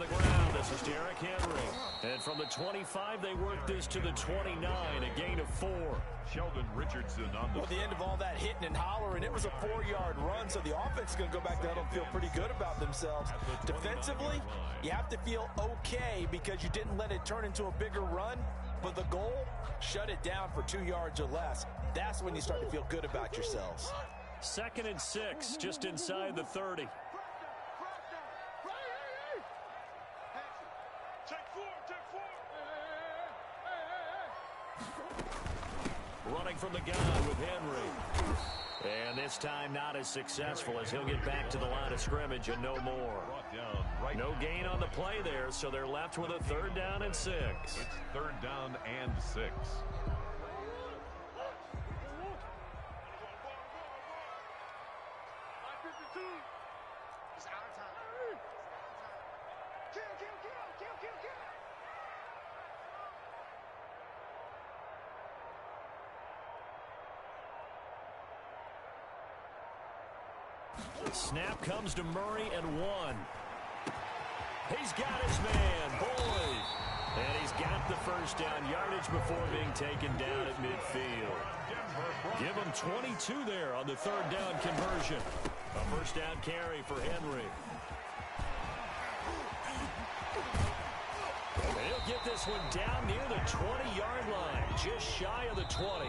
the ground. This is Derrick Henry. And from the 25, they work this to the 29, a gain of 4. Sheldon Richardson on the end of all that hitting and hollering, it was a 4-yard run, so the offense is going to go back there and feel pretty good about themselves. Defensively, you have to feel okay because you didn't let it turn into a bigger run, but the goal, shut it down for 2 yards or less. That's when you start to feel good about yourselves. 2nd and 6, just inside the 30. Running from the gun with Henry. And this time not as successful as he'll get back to the line of scrimmage and no more. No gain on the play there, so they're left with a 3rd down and 6. It's 3rd down and 6. Snap comes to Murray and 1. He's got his man, Boyd. And he's got the 1st down yardage before being taken down at midfield. Give him 22 there on the 3rd down conversion. A 1st down carry for Henry. He'll get this one down near the 20-yard line, just shy of the 20.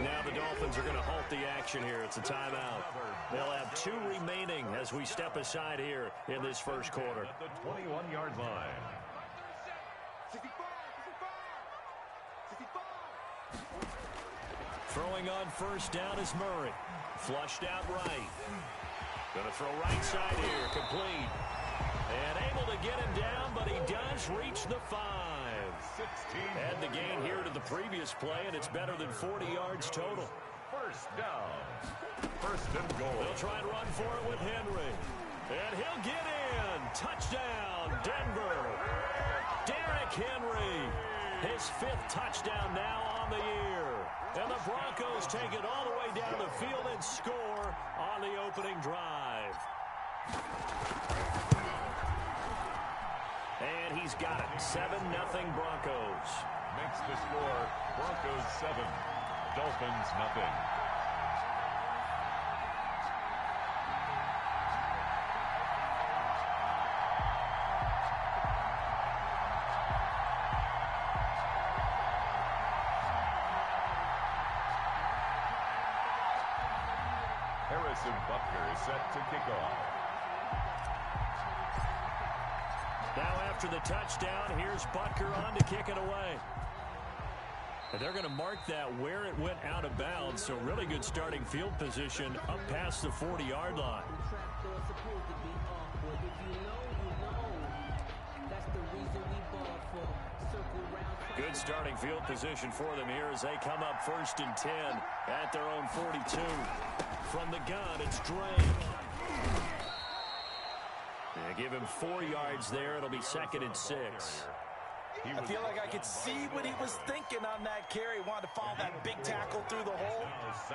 Now the Dolphins are going to halt the action here. It's a timeout. They'll have 2 remaining as we step aside here in this 1st quarter. At the 21-yard line. Throwing on 1st down is Murray. Flushed out right. Going to throw right side here, complete. And able to get him down, but he does reach the 5. Add the gain here to the previous play, and it's better than 40 yards total. 1st down. 1st and goal. They'll try and run for it with Henry. And he'll get in. Touchdown, Denver. Derrick Henry. His 5th touchdown now on the year. And the Broncos take it all the way down the field and score on the opening drive. And he's got it. 7-0 Broncos. Makes the score Broncos 7, Dolphins nothing. Harrison Butker is set to kick off. Now after the touchdown, here's Butker on to kick it away. And they're going to mark that where it went out of bounds, so really good starting field position up past the 40-yard line. Good starting field position for them here as they come up 1st and 10 at their own 42. From the gun, it's Drake. They give him 4 yards there. It'll be 2nd and 6. I feel like I could see what he was thinking on that carry. Wanted to follow that big tackle through the hole.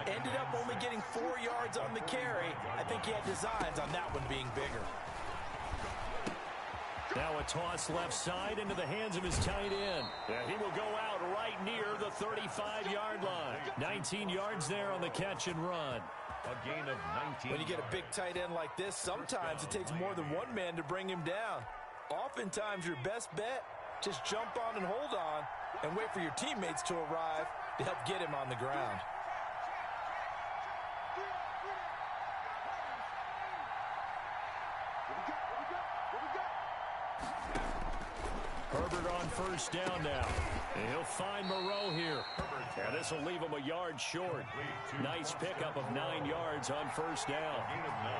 Ended up only getting 4 yards on the carry. I think he had designs on that one being bigger. Now a toss left side into the hands of his tight end. And he will go out right near the 35-yard line. 19 yards there on the catch and run. A gain of 19. When you get a big tight end like this, sometimes it takes more than one man to bring him down. Oftentimes your best bet, just jump on and hold on and wait for your teammates to arrive to help get him on the ground. Herbert on 1st down now. And he'll find Moreau here. And this will leave him a yard short. Nice pickup of 9 yards on 1st down. Gain of 9.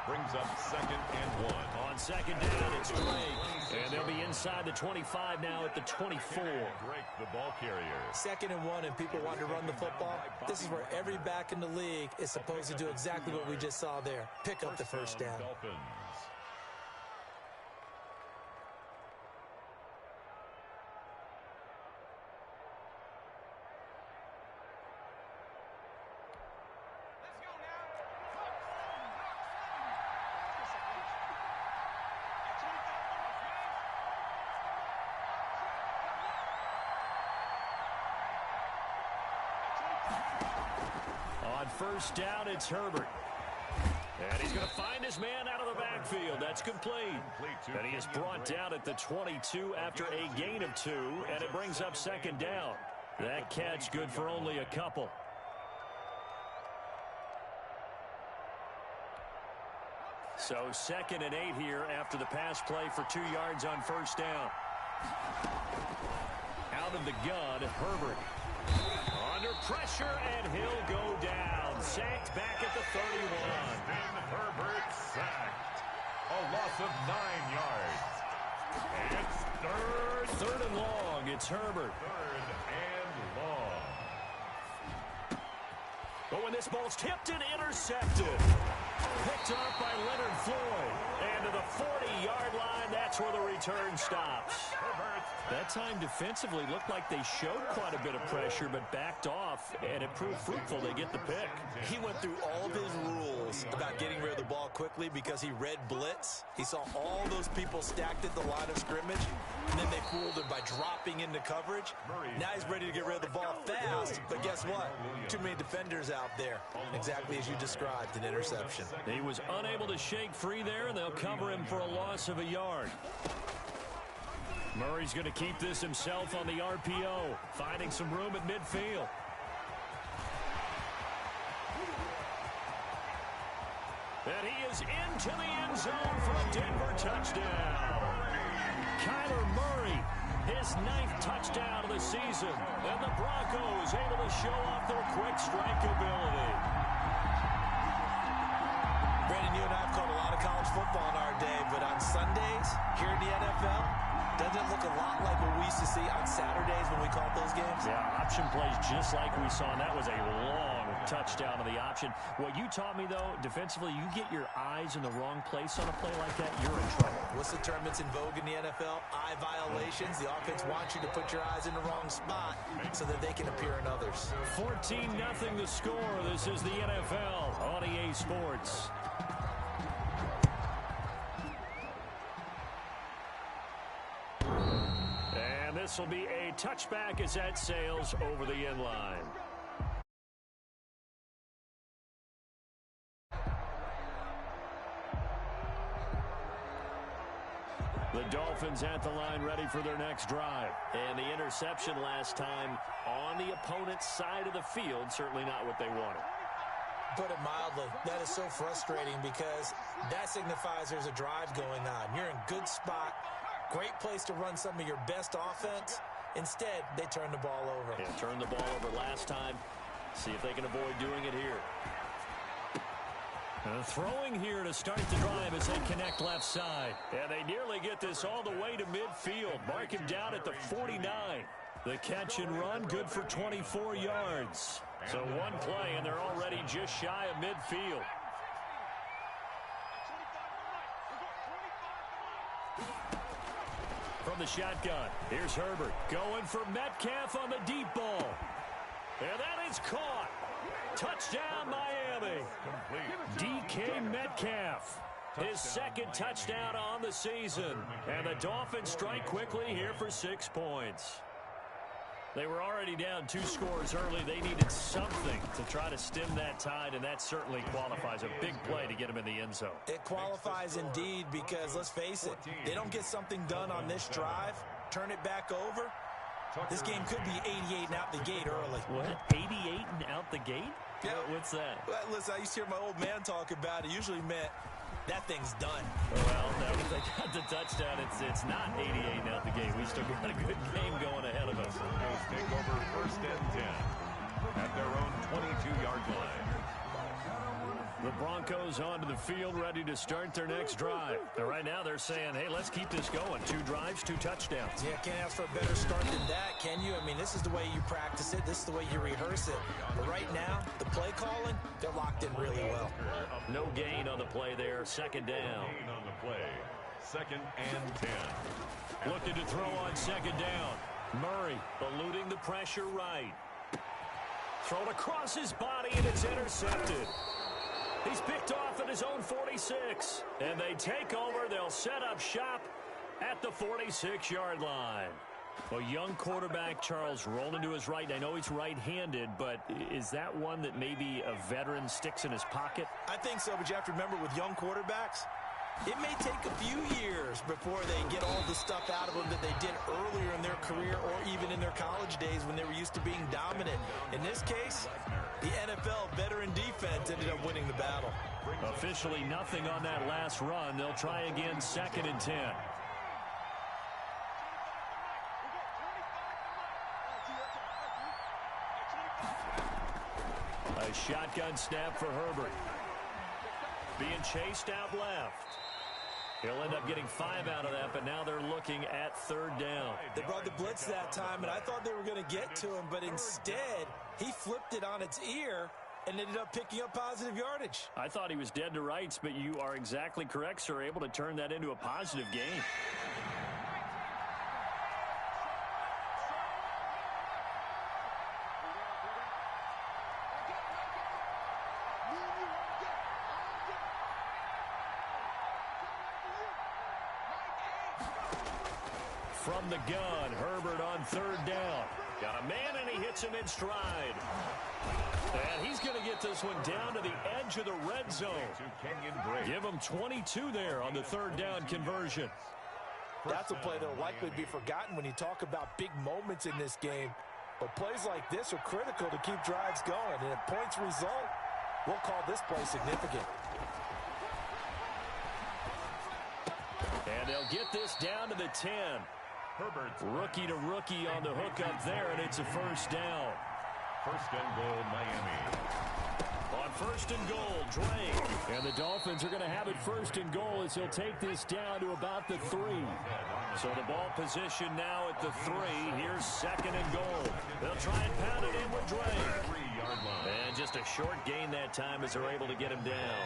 Brings up 2nd and 1. On 2nd down, it's Drake. And they'll be inside the 25 now at the 24. Drake, the ball carrier. 2nd and 1, and people want to run the football. This is where every back in the league is supposed to do exactly what we just saw there. Pick up the 1st down. Dolphins. On first down, it's Herbert. And he's going to find his man out of the backfield. That's complete. And he is brought down at the 22 after a gain of 2, and it brings up second down. That catch good for only a couple. So 2nd and 8 here after the pass play for 2 yards on first down. Out of the gun, Herbert. Under pressure, and he'll go down. Sacked back at the 31. Herbert sacked. A loss of 9 yards. It's third and long. It's Herbert. 3rd and long. But when this ball's tipped and intercepted. Picked up by Leonard Floyd. And to the 40-yard line, that's where the return stops. That time defensively looked like they showed quite a bit of pressure but backed off, and it proved fruitful. They get the pick. He went through all of his rules about getting rid of the ball quickly because he read blitz. He saw all those people stacked at the line of scrimmage, and then they fooled him by dropping into coverage. Now he's ready to get rid of the ball fast, but guess what? Too many defenders out there. Exactly as you described, an interception. He was unable to shake free there, and they'll cover him for a loss of a yard. Murray's going to keep this himself on the RPO, finding some room at midfield. And he is into the end zone for a Denver touchdown. Kyler Murray, his 9th touchdown of the season. And the Broncos able to show off their quick strike ability. Brandon, you and I have called a lot of college football in our day, but on Sundays, here in the NFL, doesn't it look a lot like what we used to see on Saturdays when we called those games? Yeah, option plays just like we saw, and that was a long touchdown of the option. What you taught me, though, defensively, you get your eyes in the wrong place on a play like that, you're in trouble. What's the term that's in vogue in the NFL? Eye violations. The offense wants you to put your eyes in the wrong spot so that they can appear in others. 14-0 the score. This is the NFL on EA Sports. This will be a touchback as that sails over the end line. The Dolphins at the line ready for their next drive. And the interception last time on the opponent's side of the field, certainly not what they wanted. Put it mildly, that is so frustrating because that signifies there's a drive going on. You're in good spot. Great place to run some of your best offense. Instead, they turn the ball over. Yeah, turned the ball over last time. See if they can avoid doing it here. Throwing here to start the drive as they connect left side. And they nearly get this all the way to midfield. Mark him down at the 49. The catch and run, good for 24 yards. So one play, and they're already just shy of midfield. From the shotgun, here's Herbert going for Metcalf on the deep ball. And that is caught. Touchdown, Miami. DK Metcalf, his 2nd touchdown on the season. And the Dolphins strike quickly here for 6 points. They were already down 2 scores early. They needed something to try to stem that tide, and that certainly qualifies. A big play to get them in the end zone. It qualifies indeed because, let's face it, they don't get something done on this drive, turn it back over, this game could be 88 and out the gate early. What? 88 and out the gate? Yeah. What's that? Well, listen, I used to hear my old man talk about it. Usually meant that thing's done. Well, now that they got the touchdown, it's not 88 and out the gate. We still got a good game going ahead of us. Broncos take over 1st and 10 at their own 22-yard line. The Broncos onto the field, ready to start their next drive. And right now they're saying, hey, let's keep this going. 2 drives, 2 touchdowns. Yeah, can't ask for a better start than that, can you? I mean, this is the way you practice it. This is the way you rehearse it. But right now, the play calling, they're locked in really well. No gain on the play there. 2nd down. Gain on the play. 2nd and 10. Looking to throw on 2nd down. Murray eluding the pressure right. Thrown across his body, and it's intercepted. He's picked off at his own 46. And they take over. They'll set up shop at the 46-yard line. Well, young quarterback Charles rolling to his right. I know he's right-handed, but is that one that maybe a veteran sticks in his pocket? I think so, but you have to remember with young quarterbacks, it may take a few years before they get all the stuff out of them that they did earlier in their career or even in their college days when they were used to being dominant. In this case, the NFL veteran defense ended up winning the battle. Officially nothing on that last run. They'll try again, 2nd and 10. A shotgun snap for Herbert. Being chased out left. He'll end up getting 5 out of that, but now they're looking at 3rd down. They brought the blitz that time, and I thought they were going to get to him, but instead, he flipped it on its ear and ended up picking up positive yardage. I thought he was dead to rights, but you are exactly correct, sir. Able to turn that into a positive gain. From the gun, Herbert on 3rd down. Got a man, and he hits him in stride. And he's going to get this one down to the edge of the red zone. Give him 22 there on the 3rd down conversion. That's a play that will likely be forgotten when you talk about big moments in this game. But plays like this are critical to keep drives going. And if points result, we'll call this play significant. And they'll get this down to the 10. Rookie to rookie on the hook up there, and it's a 1st down. 1st and goal, Miami. On 1st and goal, Drake. And the Dolphins are going to have it 1st and goal as he'll take this down to about the 3. So the ball position now at the 3. Here's 2nd and goal. They'll try and pound it in with Drake. 3-yard line. And just a short gain that time as they're able to get him down.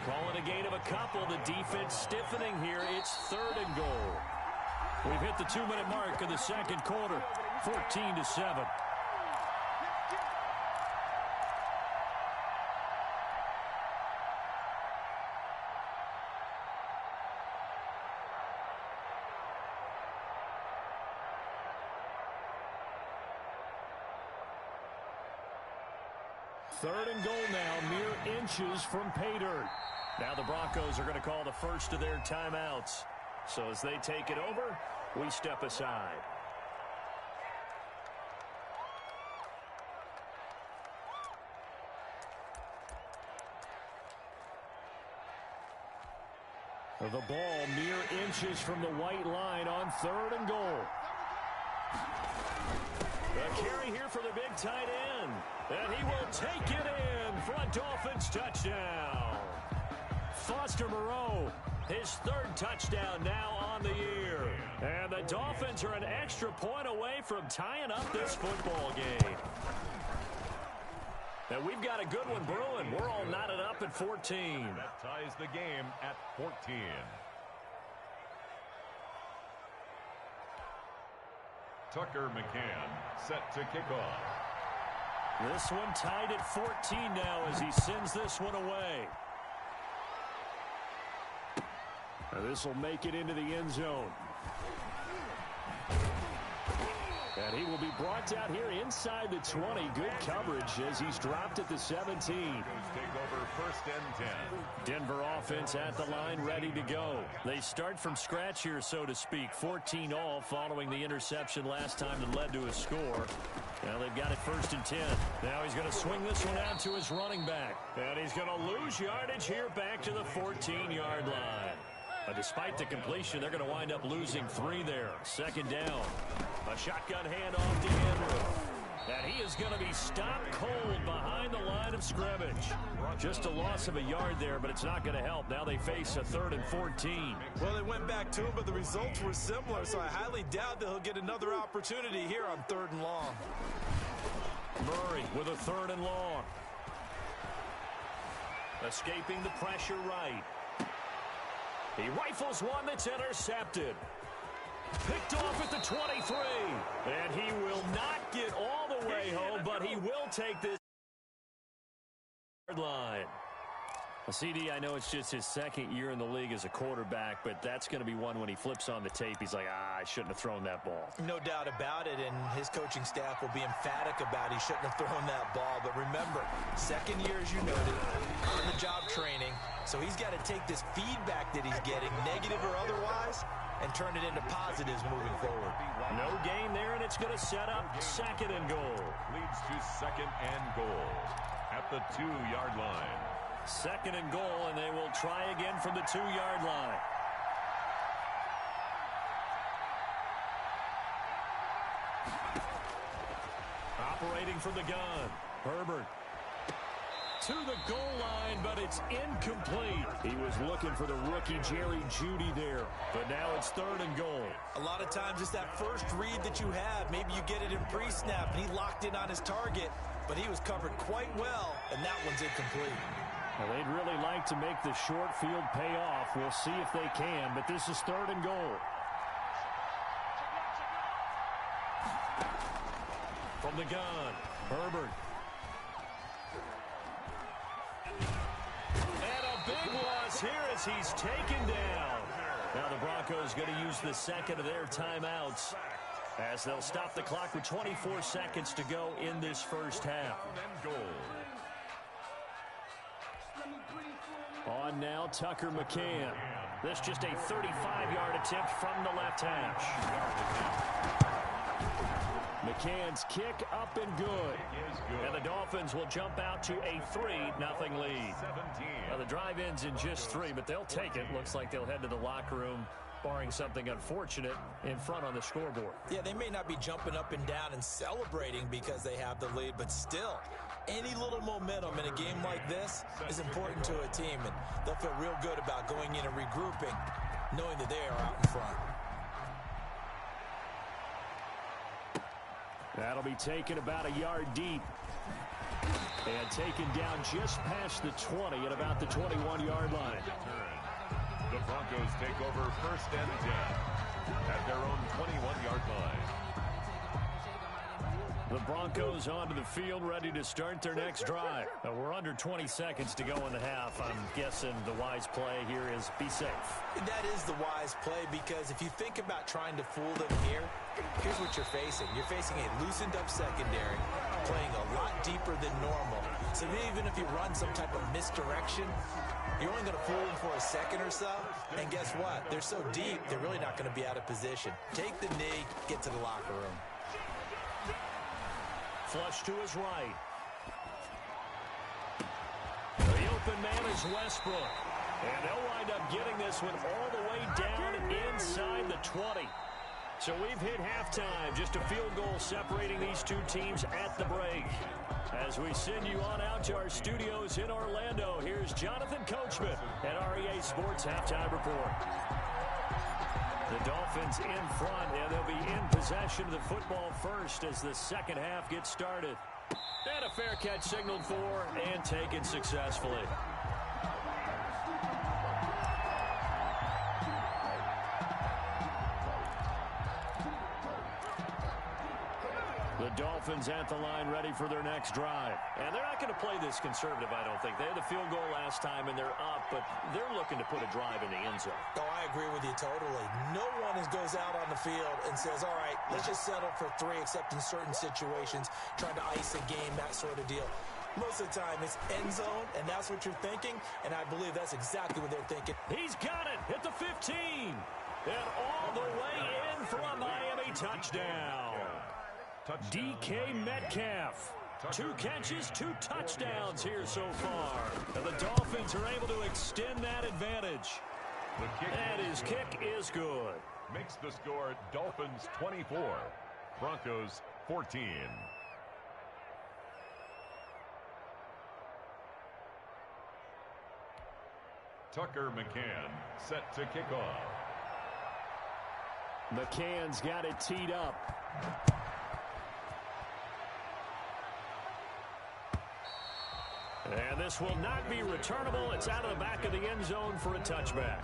Calling a gain of a couple. The defense stiffening here. It's 3rd and goal. We've hit the 2-minute mark of the 2nd quarter. 14-7. Third and goal now, mere inches from pay dirt. Now the Broncos are going to call the first of their timeouts. So as they take it over, we step aside. The ball mere inches from the white line on 3rd and goal. The carry here for the big tight end. And he will take it in for a Dolphins touchdown. Foster Moreau, his 3rd touchdown now on the year. And the Dolphins are an extra point away from tying up this football game. And we've got a good one brewing. We're all knotted up at 14. That ties the game at 14. Tucker McCann set to kick off. This one tied at 14 now as he sends this one away. This will make it into the end zone. And he will be brought down here inside the 20. Good coverage as he's dropped at the 17. Take over 1st and 10. Denver offense at the line, ready to go. They start from scratch here, so to speak. 14 all following the interception last time that led to a score. Now they've got it 1st and 10. Now he's going to swing this one out to his running back. And he's going to lose yardage here back to the 14-yard line. But despite the completion, they're going to wind up losing 3 there. 2nd down. A shotgun handoff to Henry. And he is going to be stopped cold behind the line of scrimmage. Just a loss of a yard there, but it's not going to help. Now they face a 3rd and 14. Well, they went back to him, but the results were similar, so I highly doubt that he'll get another opportunity here on 3rd and long. Murray with a 3rd and long. Escaping the pressure right. He rifles one that's intercepted. Picked off at the 23. And he will not get all the way home, but he will take this line. Well, CD, I know it's just his second year in the league as a quarterback, but that's going to be one when he flips on the tape. He's like, I shouldn't have thrown that ball. No doubt about it, and his coaching staff will be emphatic about he shouldn't have thrown that ball. But remember, second year, as you noted, on the job training, so he's got to take this feedback that he's getting, negative or otherwise, and turn it into positives moving forward. No gain there, and it's going to set up second and goal. Leads to second and goal at the 2-yard line. Second and goal, and they will try again from the 2-yard line. Operating from the gun, Herbert. To the goal line, but it's incomplete. He was looking for the rookie Jerry Jeudy there, but now it's third and goal. A lot of times it's that first read that you have. Maybe you get it in pre-snap, and he locked in on his target, but he was covered quite well, and that one's incomplete. Well, they'd really like to make the short field pay off. We'll see if they can, but this is third and goal. From the gun, Herbert. And a big loss here as he's taken down. Now the Broncos going to use the second of their timeouts as they'll stop the clock with 24 seconds to go in this first half. On now, Tucker McCann. This just a 35-yard attempt from the left hash. McCann's kick up and good. And the Dolphins will jump out to a 3-0 lead. Now the drive ends in just 3, but they'll take it. Looks like they'll head to the locker room, barring something unfortunate in front on the scoreboard. Yeah, they may not be jumping up and down and celebrating because they have the lead, but still, any little momentum in a game like this is important to a team, and they'll feel real good about going in and regrouping, knowing that they are out in front. That'll be taken about a yard deep. And taken down just past the 20 at about the 21-yard line. The Broncos take over first and 10 at their own 21-yard line. The Broncos onto the field, ready to start their next drive. We're under 20 seconds to go in the half. I'm guessing the wise play here is be safe. That is the wise play, because if you think about trying to fool them here, here's what you're facing. You're facing a loosened-up secondary, playing a lot deeper than normal. So even if you run some type of misdirection, you're only going to fool them for a second or so. And guess what? They're so deep, they're really not going to be out of position. Take the knee, get to the locker room. Flush to his right. The open man is Westbrook. And they'll wind up getting this one all the way down inside the 20. So we've hit halftime. Just a field goal separating these two teams at the break. As we send you on out to our studios in Orlando, here's Jonathan Coachman at REA Sports Halftime Report. The Dolphins in front, and they'll be in possession of the football first as the second half gets started. And a fair catch signaled for and taken successfully. The Dolphins at the line, ready for their next drive. And they're not going to play this conservative, I don't think. They had the field goal last time, and they're up, but they're looking to put a drive in the end zone. Oh, I agree with you totally. No one goes out on the field and says, all right, let's just settle for 3, except in certain situations, trying to ice a game, that sort of deal. Most of the time, it's end zone, and that's what you're thinking, and I believe that's exactly what they're thinking. He's got it at the 15, and all the way in for a Miami touchdown. DK Metcalf. 2 catches, 2 touchdowns here so far. And the Dolphins are able to extend that advantage. And his kick is good. Makes the score Dolphins 24, Broncos 14. Tucker McCann set to kick off. McCann's got it teed up. And this will not be returnable. It's out of the back of the end zone for a touchback.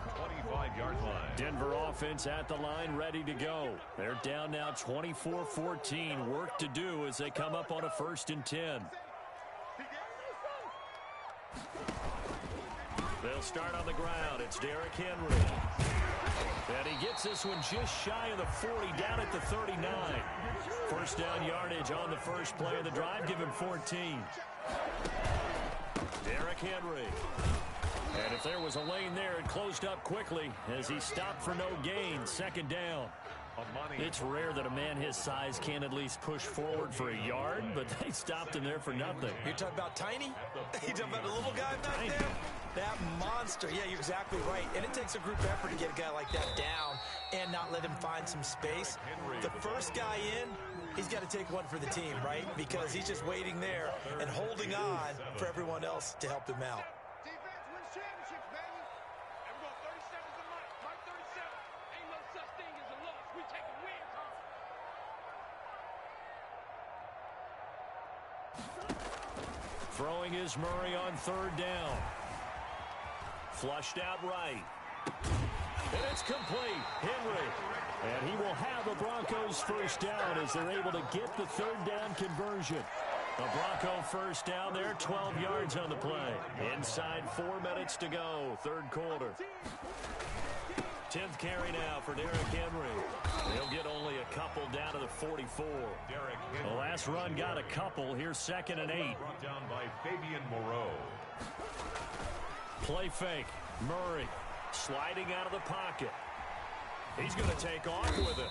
25-yard line. Denver offense at the line, ready to go. They're down now 24-14. Work to do as they come up on a 1st and 10. They'll start on the ground. It's Derrick Henry. And he gets this one just shy of the 40, down at the 39. First down yardage on the first play of the drive. Give him 14. Derrick Henry. And if there was a lane there, it closed up quickly as he stopped for no gain. Second down. It's rare that a man his size can at least push forward for a yard, but they stopped him there for nothing. You're talking about tiny? You're talking about a little guy back there? That monster. Yeah, you're exactly right. And it takes a group effort to get a guy like that down and not let him find some space. The first guy in, he's got to take one for the team, right? Because he's just waiting there and holding on for everyone else to help him out. Defense wins championships, baby. And we're going 37's a month. Mark 37. Ain't no such thing as a loss. We taking wins home. Throwing is Murray on third down. Flushed out right. And it's complete. Henry. And he will have the Broncos first down as they're able to get the third down conversion. A Bronco first down there, 12 yards on the play. Inside 4 minutes to go, third quarter. 10th carry now for Derrick Henry. He'll get only a couple down to the 44. The last run got a couple. Here's 2nd and 8. Brought down by Fabian Moreau. Play fake. Murray sliding out of the pocket. He's going to take off with it.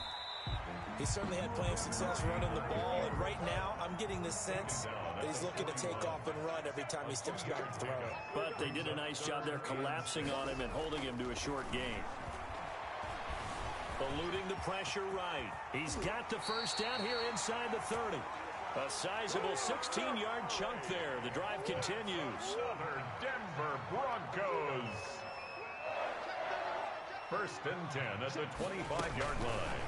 He certainly had plenty of success running the ball, and right now I'm getting the sense that he's looking to take off and run every time he steps back and throw it. But they did a nice job there collapsing on him and holding him to a short gain. Eluding the pressure right. He's got the first down here inside the 30. A sizable 16-yard chunk there. The drive continues. Southern Denver Broncos. 1st and 10 at the 25-yard line.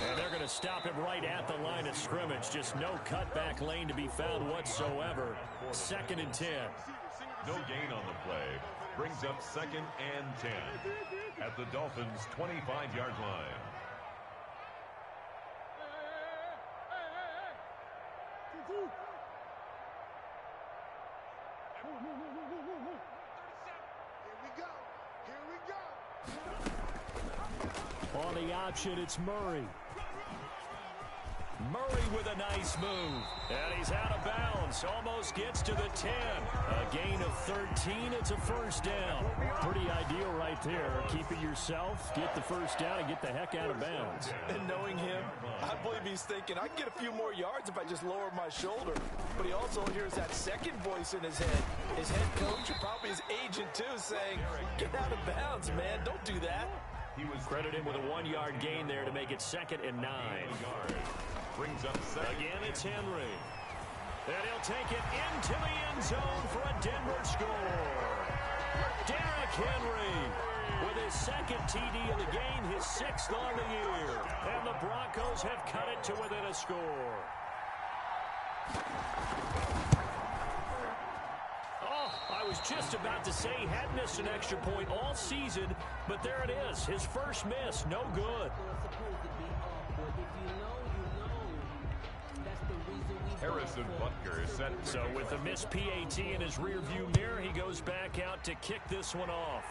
And they're going to stop him right at the line of scrimmage. Just no cutback lane to be found whatsoever. 2nd and 10. No gain on the play. Brings up 2nd and 10 at the Dolphins' 25-yard line. On the option, it's Murray. Murray with a nice move. And he's out of bounds. Almost gets to the 10. A gain of 13. It's a first down. Pretty ideal right there. Keep it yourself, get the first down, and get the heck out of bounds. And knowing him, I believe he's thinking, I can get a few more yards if I just lower my shoulder. But he also hears that second voice in his head. His head coach, and probably his agent too, saying, get out of bounds, man. Don't do that. He was credited with a 1-yard gain there to make it 2nd and 9. Brings up 2nd. Again, it's Henry. And he'll take it into the end zone for a Denver score. Derrick Henry with his 2nd TD of the game, his 6th on the year. And the Broncos have cut it to within a score. I was just about to say he hadn't missed an extra point all season, but there it is. His first miss, no good. Harrison Butker is set. So with a missed PAT in his rearview mirror, he goes back out to kick this one off.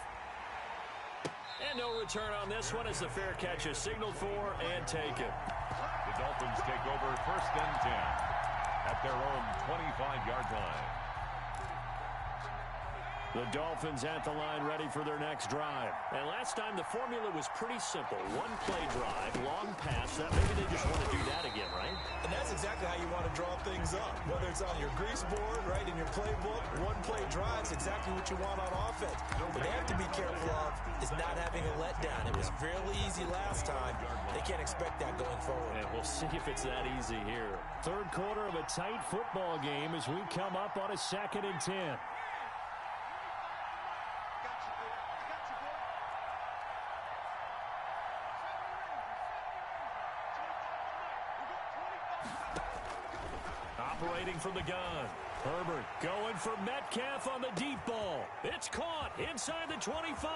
And no return on this one as the fair catch is signaled for and taken. The Dolphins take over 1st and 10 at their own 25-yard line. The Dolphins at the line ready for their next drive. And last time the formula was pretty simple. One play drive, long pass. That maybe they just want to do that again, right? And that's exactly how you want to draw things up. Whether it's on your grease board, right, in your playbook, one play drive is exactly what you want on offense. What they have to be careful of is not having a letdown. It was fairly easy last time. They can't expect that going forward. And we'll see if it's that easy here. Third quarter of a tight football game as we come up on a 2nd and 10. Operating from the gun. Herbert going for Metcalf on the deep ball. It's caught inside the 25.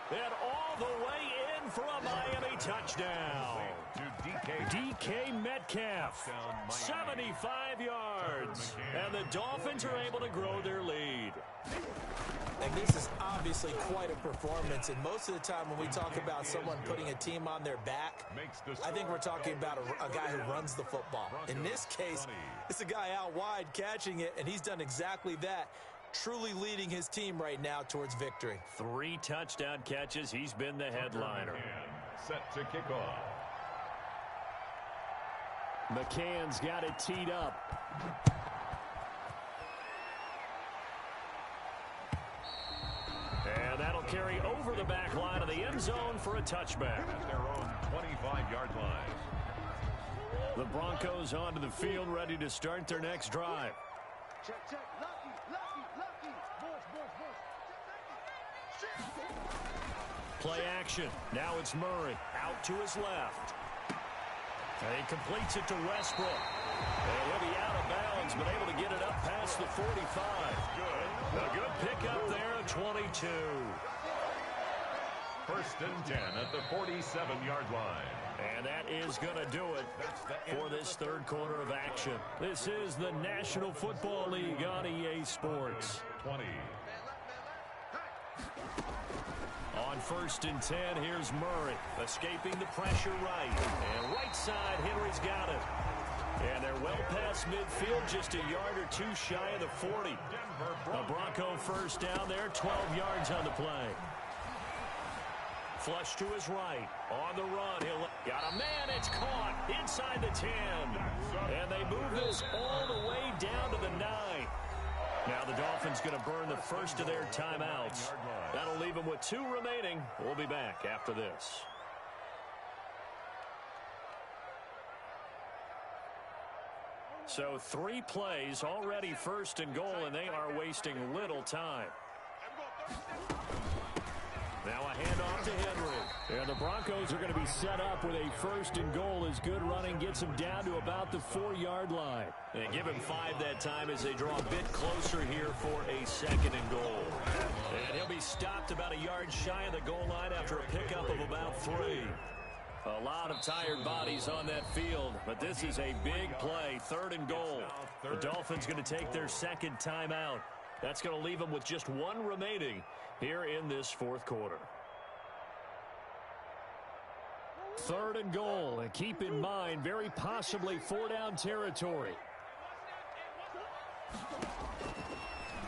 And all the way in for a Miami touchdown. DK Metcalf, 75 yards. And the Dolphins are able to grow their lead. And this is obviously quite a performance. And most of the time when we talk about someone putting a team on their back, I think we're talking about a guy who runs the football. In this case, it's a guy out wide catching it, and he's done exactly that, truly leading his team right now towards victory. 3 touchdown catches. He's been the headliner. Set to kick off. McCann's got it teed up. And that'll carry over the back line of the end zone for a touchback. At their own 25-yard line. The Broncos onto the field, ready to start their next drive. Check, check. Lucky, lucky, lucky. Boys. Play action. Now it's Murray out to his left. And he completes it to Westbrook. And he'll be out of bounds, but able to get it up past the 45. Good. A good pickup there at 22. First and 10 at the 47-yard line. And that is going to do it for this third quarter of action. This is the National Football League on EA Sports. 20. On first and 10, here's Murray, escaping the pressure right. And right side, Henry's got it. And they're well past midfield, just a yard or two shy of the 40. A Bronco first down there, 12 yards on the play. Flush to his right. On the run, he'll got a man, it's caught inside the 10. And they move this all the way down to the 9. Now the Dolphins going to burn the first of their timeouts. That'll leave them with 2 remaining. We'll be back after this. So 3 plays, already first and goal, and they are wasting little time. Now a handoff to Henry. And the Broncos are going to be set up with a first and goal as good running gets them down to about the 4-yard line. And give him 5 that time as they draw a bit closer here for a second and goal. And he'll be stopped about a yard shy of the goal line after a pickup of about 3. A lot of tired bodies on that field, but this is a big play, third and goal. The Dolphins going to take their second timeout. That's going to leave them with just 1 remaining here in this fourth quarter. Third and goal, and keep in mind, very possibly 4-down territory.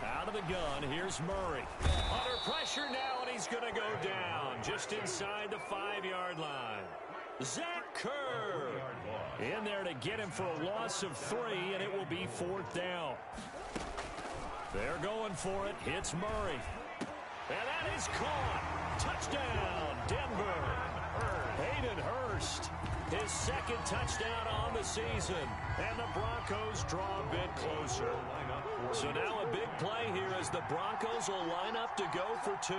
Out of the gun, here's Murray. Under pressure now, and he's going to go down just inside the 5-yard line. Zach Kerr in there to get him for a loss of 3, and it will be 4th down. They're going for it. Hits Murray. And that is caught. Touchdown, Denver. Hayden Hurst, his second touchdown on the season. And the Broncos draw a bit closer. So now a big play here as the Broncos will line up to go for 2.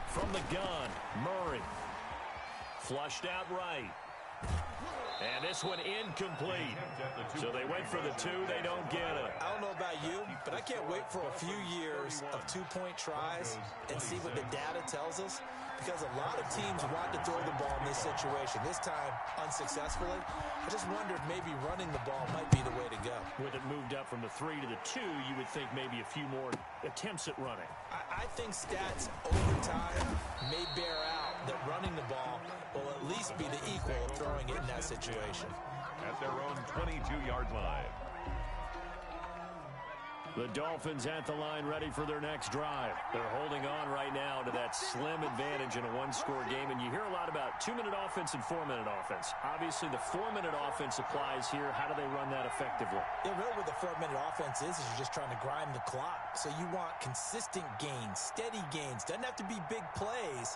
From the gun, Murray. Flushed out right. And this one incomplete. So they went for the 2. They don't get it. I don't know about you, but I can't wait for a few years of 2-point tries and see what the data tells us, because a lot of teams want to throw the ball in this situation. This time, unsuccessfully. I just wonder if maybe running the ball might be the way to go. With it moved up from the 3 to the 2, you would think maybe a few more attempts at running. I think stats over time may bear out that running the ball will at least be the equal of throwing it in that situation. At their own 22-yard line. The Dolphins at the line, ready for their next drive. They're holding on right now to that slim advantage in a 1-score game, and you hear a lot about 2-minute offense and 4-minute offense. Obviously, the 4-minute offense applies here. How do they run that effectively? Yeah, really what the 4-minute offense is you're just trying to grind the clock. So you want consistent gains, steady gains. Doesn't have to be big plays,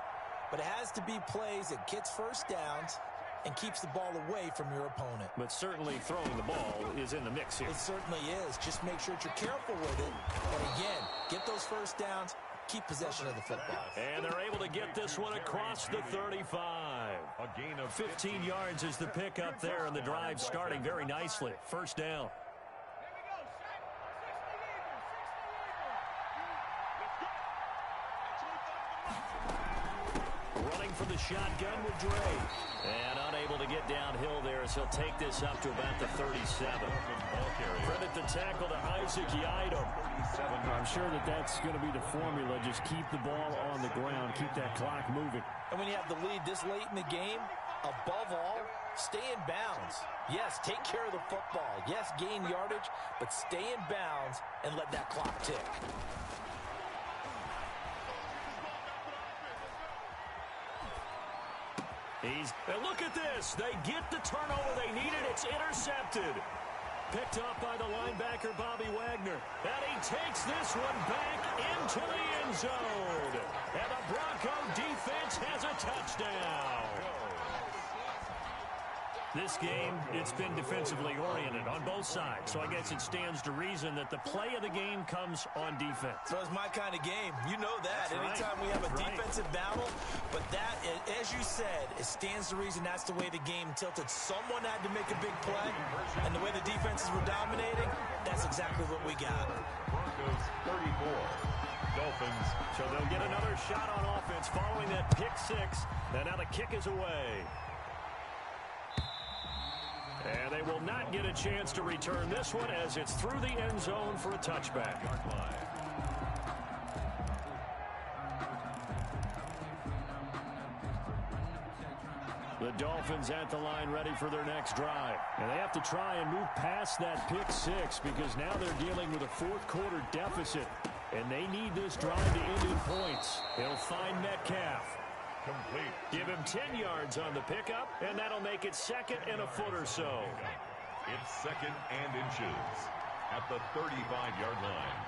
but it has to be plays that gets first downs and keeps the ball away from your opponent. But certainly throwing the ball is in the mix here. It certainly is. Just make sure that you're careful with it. And again, get those first downs, keep possession of the football. And they're able to get this one across the 35. A gain of 15 yards is the pickup there, and the drive starting very nicely. First down. shotgun with Dre. And unable to get downhill there as he'll take this up to about the 37. Credit the tackle to Isaac Yiadom. I'm sure that's going to be the formula. Just keep the ball on the ground. Keep that clock moving. And when you have the lead this late in the game, above all, stay in bounds. Yes, take care of the football. Yes, gain yardage, but stay in bounds and let that clock tick. And look at this. They get the turnover they needed. It's intercepted. Picked up by the linebacker, Bobby Wagner. And he takes this one back into the end zone. And the Bronco defense has a touchdown. This game, it's been defensively oriented on both sides. So I guess it stands to reason that the play of the game comes on defense. So it's my kind of game. You know that. That's Anytime right. we have a That's right. defensive battle. But that, as you said, it stands to reason that's the way the game tilted. Someone had to make a big play. And the way the defenses were dominating, that's exactly what we got. Broncos 34. Dolphins. So they'll get another shot on offense following that pick six. And now the kick is away. And they will not get a chance to return this one as it's through the end zone for a touchback. The Dolphins at the line ready for their next drive. And they have to try and move past that pick six because now they're dealing with a fourth quarter deficit. And they need this drive to end in points. They'll find Metcalf. Complete. Give him 10 yards on the pickup, and that'll make it second and a foot or so. It's second and inches at the 35-yard line.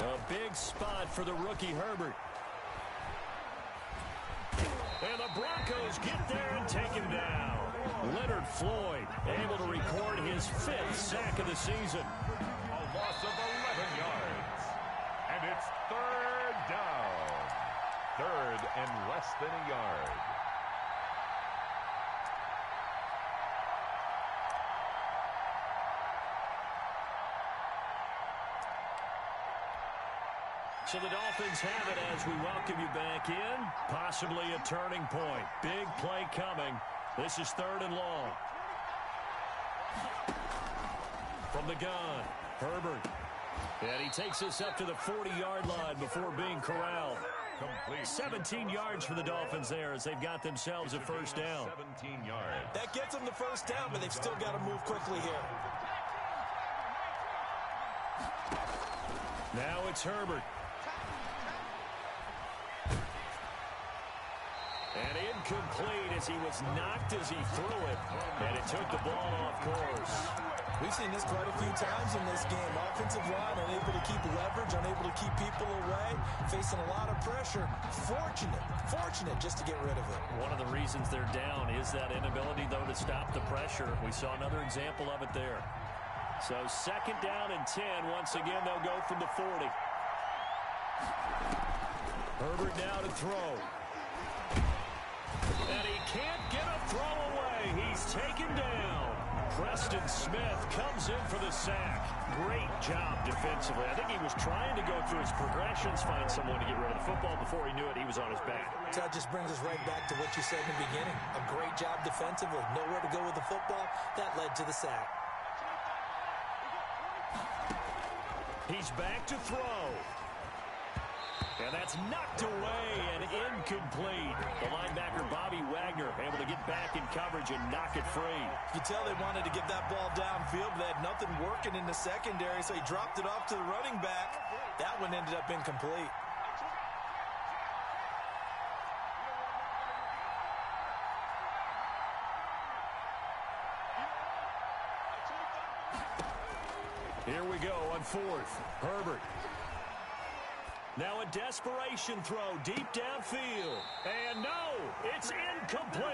A big spot for the rookie Herbert. And the Broncos get there and take him down. Leonard Floyd able to record his 5th sack of the season. A loss of 11 yards. And it's third down. Third and less than a yard. So the Dolphins have it as we welcome you back in. Possibly a turning point. Big play coming. This is third and long. From the gun, Herbert. And he takes us up to the 40-yard line before being corralled. Complete. 17 yards for the Dolphins there as they've got themselves a first down. 17 yards. That gets them the first down, but they've still got to move quickly here. Now it's Herbert. And incomplete as he was knocked as he threw it. And it took the ball off course. We've seen this quite a few times in this game. Offensive line unable to keep leverage, unable to keep people away, facing a lot of pressure. Fortunate just to get rid of it. One of the reasons they're down is that inability, though, to stop the pressure. We saw another example of it there. So second down and 10. Once again, they'll go from the 40. Herbert now to throw. And he can't get a throw away. He's taken down. Preston Smith comes in for the sack. Great job defensively. I think he was trying to go through his progressions, find someone to get rid of the football. Before he knew it, he was on his back. So that just brings us right back to what you said in the beginning. A great job defensively. Nowhere to go with the football. That led to the sack. He's back to throw. And that's knocked away and incomplete. The linebacker, Bobby Wagner, able to get back in coverage and knock it free. You can tell they wanted to get that ball downfield, but they had nothing working in the secondary, so he dropped it off to the running back. That one ended up incomplete. Here we go on fourth. Herbert. Now a desperation throw deep downfield. And no, it's incomplete.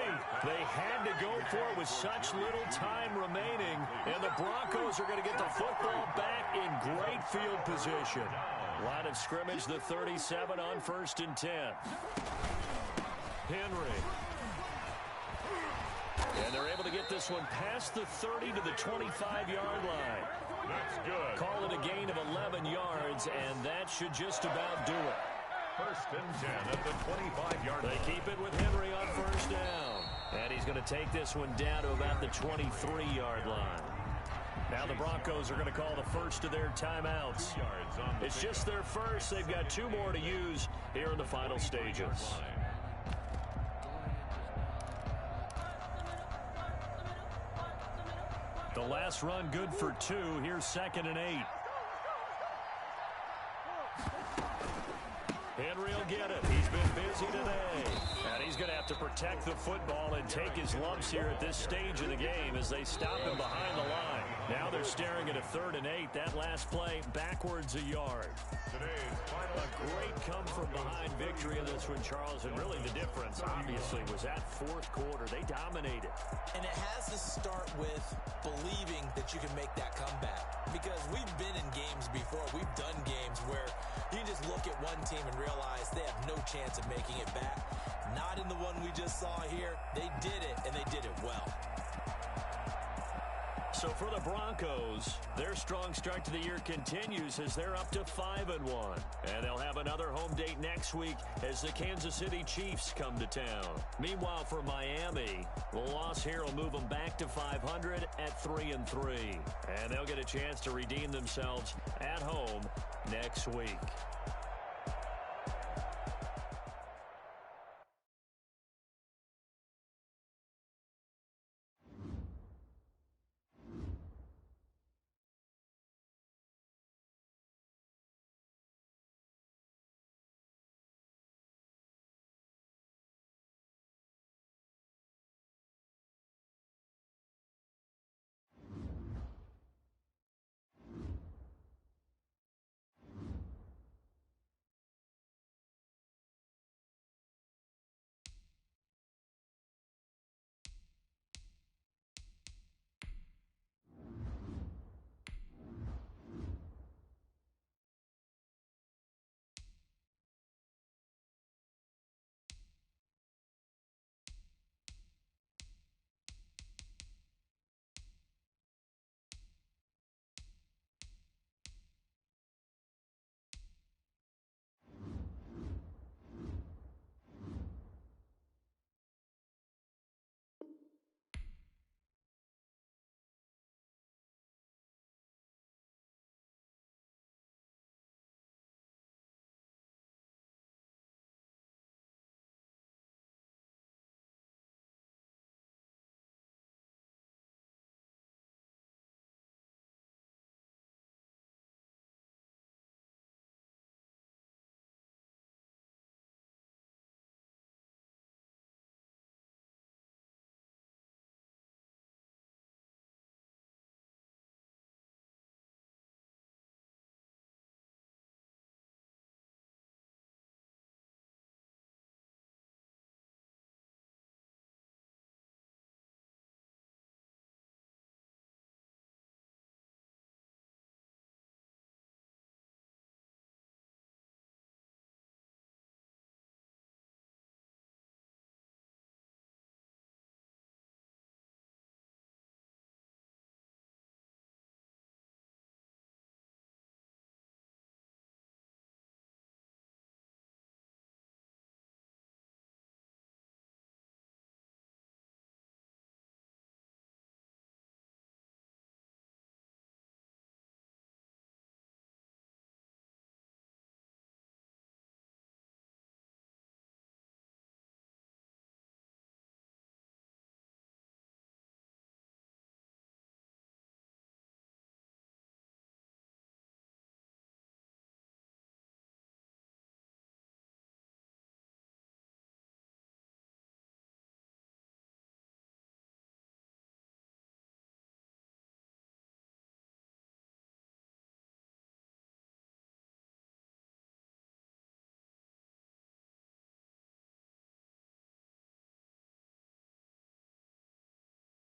They had to go for it with such little time remaining. And the Broncos are going to get the football back in great field position. Line of scrimmage, the 37 on 1st and 10. Henry. And they're able to get this one past the 30 to the 25-yard line. That's good. Call it a gain of 11 yards, and that should just about do it. First and 10 at the 25-yard line. They keep it with Henry on first down. And he's going to take this one down to about the 23-yard line. Now the Broncos are going to call the first of their timeouts. It's just their first. They've got 2 more to use here in the final stages. The last run good for 2. Here's 2nd and 8. Henry will get it. He's been busy today. And he's going to have to protect the football and take his lumps here at this stage of the game as they stop him behind the line. Now they're staring at a 3rd and 8. That last play backwards a yard. A great come-from-behind victory in this one, Charles. And really the difference, obviously, was that 4th quarter. They dominated. And it has to start with believing that you can make that comeback. Because we've been in games before. We've done games where you can just look at one team and realize they have no chance of making it back. Not in the one we just saw here. They did it, and they did it well. So for the Broncos, their strong start to the year continues as they're up to 5-1. And they'll have another home date next week as the Kansas City Chiefs come to town. Meanwhile, for Miami, the loss here will move them back to 500 at 3-3. And they'll get a chance to redeem themselves at home next week.